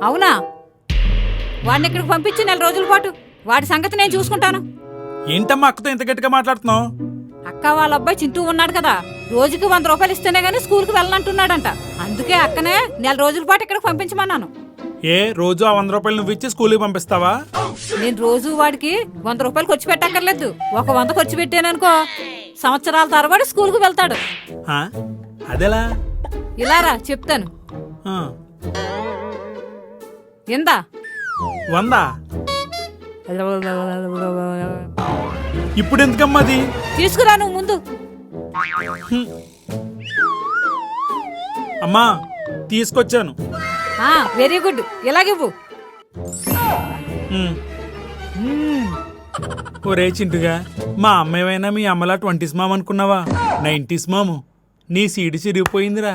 అవునా? వాడిని ఇక్కడికి పంపించి 4 రోజుల పాటు వాడి సంగతి నేను చూసుకుంటాను. ఏంటమ్మా అక్కతో ఇంత గట్టిగా మాట్లాడుతున్నావు? అక్క వాళ్ళ అబ్బాయి చింటూ ఉన్నాడు కదా, రోజుకి 100 రూపాయలు ఇస్తేనే గానీ స్కూల్కి వెళ్ళనంటున్నాడంట. అందుకే అక్కనే 4 రోజుల పాటు ఇక్కడికి పంపించమన్నాను. ఏ రోజు ఆ 100 రూపాయలు నువ్వు ఇచ్చి స్కూల్కి పంపిస్తావా? నేను రోజు వాడికి 100 రూపాయలు ఖర్చు పెట్టక్కర్లేదు. ఒక 100 ఖర్చు పెట్టాననుకో, సంవత్సరాల తరబడి స్కూల్కి వెళ్తాడు. ఆ, అదెలా? ఇలారా చెప్తాను. ఆ, ఎందా 100? ఇప్పుడు ఎందుకమ్మా అది? తీసుకురా నువ్వు ముందు. అమ్మా తీసుకొచ్చాను. వెరీ గుడ్, ఇలాగివ్వు. ఒరే చింటుగా, మా అమ్మాయివైనా మీ అమ్మలా 20s మామ్ అనుకున్నావా? 90s మాము. నీ సీడు చిరిగిపోయిందిరా.